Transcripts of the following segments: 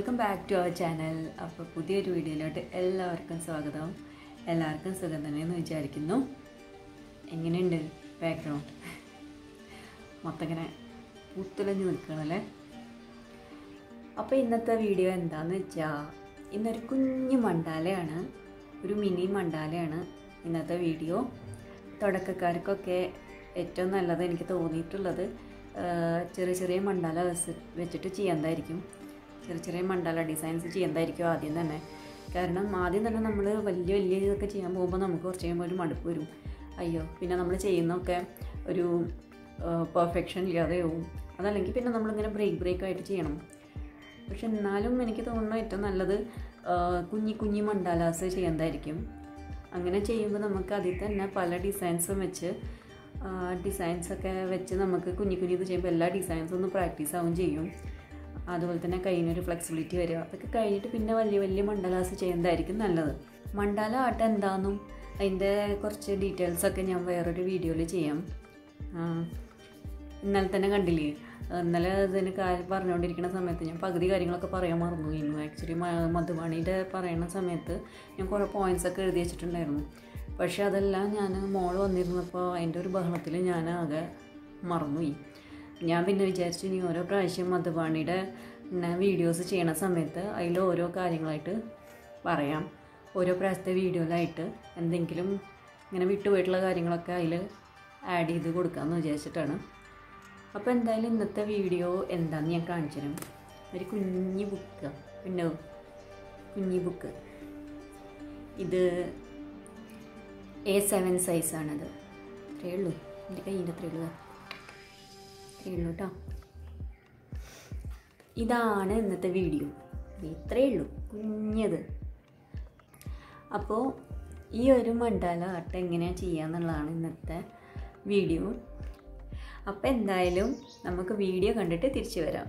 Welcome back to our channel. അപ്പോൾ പുതിയൊരു വീഡിയോയിലോട്ട് എല്ലാവർക്കും സ്വാഗതം. എല്ലാവർക്കും സുഖം തന്നെയെന്ന് വിചാരിക്കുന്നു. എങ്ങനെയുണ്ട് ബാക്ക്ഗ്രൗണ്ട്? മൊത്തം ഇങ്ങനെ പുത്തുലഞ്ഞ് നിൽക്കണല്ലേ. അപ്പോൾ ഇന്നത്തെ വീഡിയോ എന്താണെന്ന് വെച്ചാൽ, ഇന്നൊരു കുഞ്ഞു മണ്ടാലയാണ്, ഒരു മിനി മണ്ടാലയാണ് ഇന്നത്തെ വീഡിയോ. തുടക്കക്കാർക്കൊക്കെ ഏറ്റവും നല്ലത് എനിക്ക് തോന്നിയിട്ടുള്ളത് ചെറിയ ചെറിയ മണ്ടാല വെച്ചിട്ട് ചെയ്യുന്നതായിരിക്കും. ചെറിയ ചെറിയ മണ്ടാല ഡിസൈൻസ് ചെയ്യുന്നതായിരിക്കും ആദ്യം തന്നെ. കാരണം ആദ്യം തന്നെ നമ്മൾ വലിയ ഇതൊക്കെ ചെയ്യാൻ പോകുമ്പോൾ നമുക്ക് കുറച്ച് കഴിയുമ്പോൾ ഒരു മടുപ്പ് വരും. അയ്യോ, പിന്നെ നമ്മൾ ചെയ്യുന്നതൊക്കെ ഒരു പെർഫെക്ഷൻ ഇല്ലാതെയാവും. അതല്ലെങ്കിൽ പിന്നെ നമ്മളിങ്ങനെ ബ്രേക്ക് ആയിട്ട് ചെയ്യണം. പക്ഷെ എന്നാലും എനിക്ക് തോന്നുന്നു ഏറ്റവും നല്ലത് കുഞ്ഞി മണ്ടാലാസ് ചെയ്യുന്നതായിരിക്കും. അങ്ങനെ ചെയ്യുമ്പോൾ നമുക്ക് അതിൽ തന്നെ പല ഡിസൈൻസും വെച്ച് ഡിസൈൻസൊക്കെ വെച്ച് നമുക്ക് കുഞ്ഞി ഇത് ചെയ്യുമ്പോൾ എല്ലാ ഡിസൈൻസും ഒന്ന് പ്രാക്ടീസ് ആവും ചെയ്യും. അതുപോലെ തന്നെ കയ്യിനൊരു ഫ്ലെക്സിബിലിറ്റി വരിക. അതൊക്കെ കഴിഞ്ഞിട്ട് പിന്നെ വലിയ മണ്ടാലാസ് ചെയ്യുന്നതായിരിക്കും നല്ലത്. മണ്ടാല ആർട്ട് എന്താണെന്നും അതിൻ്റെ കുറച്ച് ഡീറ്റെയിൽസൊക്കെ ഞാൻ വേറൊരു വീഡിയോയിൽ ചെയ്യാം. ഇന്നലെ തന്നെ കണ്ടില്ലേ, ഇന്നലെ ഇതിന് പറഞ്ഞുകൊണ്ടിരിക്കുന്ന സമയത്ത് ഞാൻ പകുതി കാര്യങ്ങളൊക്കെ പറയാൻ മറന്നുപോയിരുന്നു. ആക്ച്വലി മധുവാണിയുടെ പറയുന്ന സമയത്ത് ഞാൻ കുറേ പോയിൻറ്റ്സൊക്കെ എഴുതി വെച്ചിട്ടുണ്ടായിരുന്നു. പക്ഷേ അതെല്ലാം ഞാൻ മോള് വന്നിരുന്നപ്പോൾ അതിൻ്റെ ഒരു ബഹളത്തിൽ ഞാൻ ആകെ മറന്നുപോയി. ഞാൻ പിന്നെ വിചാരിച്ചു ഇനി ഓരോ പ്രാവശ്യം മധുവാണിയുടെ വീഡിയോസ് ചെയ്യണ സമയത്ത് അതിൽ ഓരോ കാര്യങ്ങളായിട്ട് പറയാം. ഓരോ പ്രാവശ്യത്തെ വീഡിയോയിലായിട്ട് എന്തെങ്കിലും ഇങ്ങനെ വിട്ടുപോയിട്ടുള്ള കാര്യങ്ങളൊക്കെ അതിൽ ആഡ് ചെയ്ത് കൊടുക്കാമെന്ന് വിചാരിച്ചിട്ടാണ്. അപ്പോൾ എന്തായാലും ഇന്നത്തെ വീഡിയോ എന്താണെന്ന് ഞാൻ കാണിച്ചു തരാം. ഒരു കുഞ്ഞി ബുക്ക്, പിന്നെ കുഞ്ഞി ബുക്ക്. ഇത് A7 സൈസാണത്. അത്രയേ ഉള്ളൂ, എൻ്റെ കയ്യിൻ്റെ അത്രയേ ഉള്ളൂ കേട്ടോ. ഇതാണ് ഇന്നത്തെ വീഡിയോ. ഇത്രയേ ഉള്ളൂ, കുഞ്ഞത്. അപ്പോൾ ഈ ഒരു മണ്ടാല ആർട്ട് എങ്ങനെയാണ് ചെയ്യാന്നുള്ളതാണ് ഇന്നത്തെ വീഡിയോ. അപ്പോൾ എന്തായാലും നമുക്ക് വീഡിയോ കണ്ടിട്ട് തിരിച്ചു വരാം.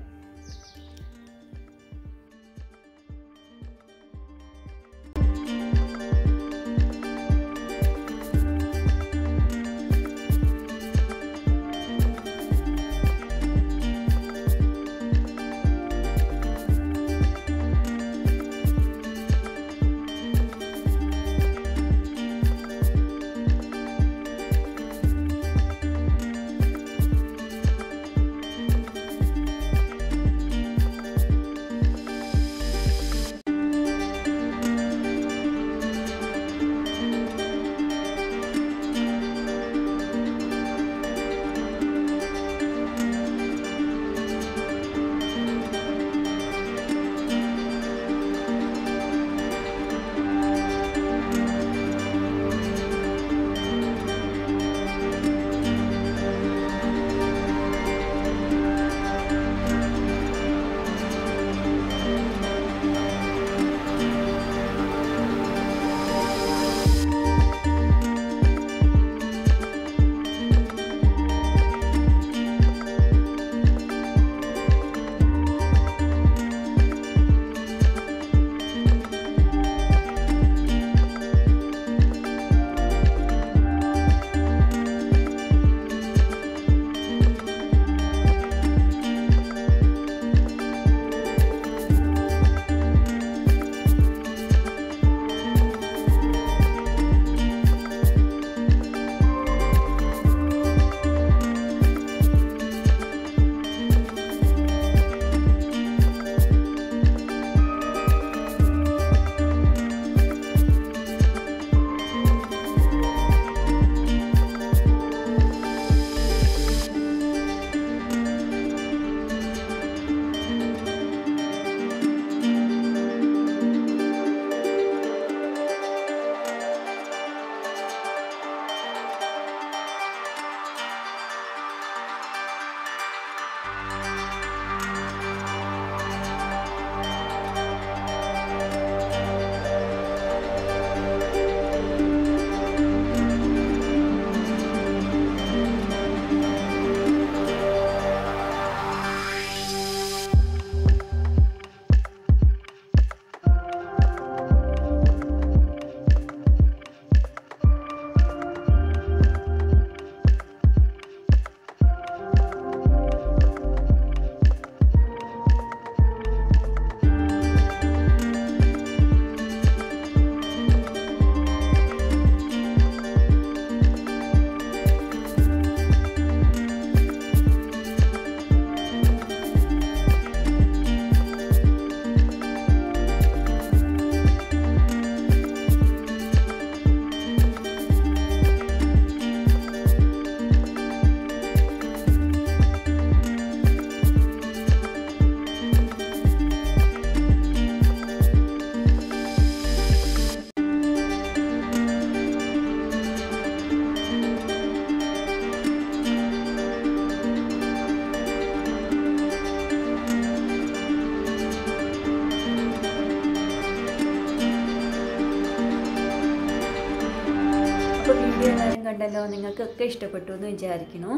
കണ്ടല്ലോ, നിങ്ങൾക്കൊക്കെ ഇഷ്ടപ്പെട്ടു എന്ന് വിചാരിക്കുന്നു.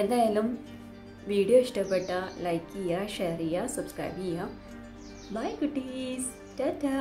എന്തായാലും വീഡിയോ ഇഷ്ടപ്പെട്ടാൽ ലൈക്ക് ചെയ്യുക, ഷെയർ ചെയ്യുക, സബ്സ്ക്രൈബ് ചെയ്യുക. ബൈ കുട്ടീസ്, ടാറ്റാ.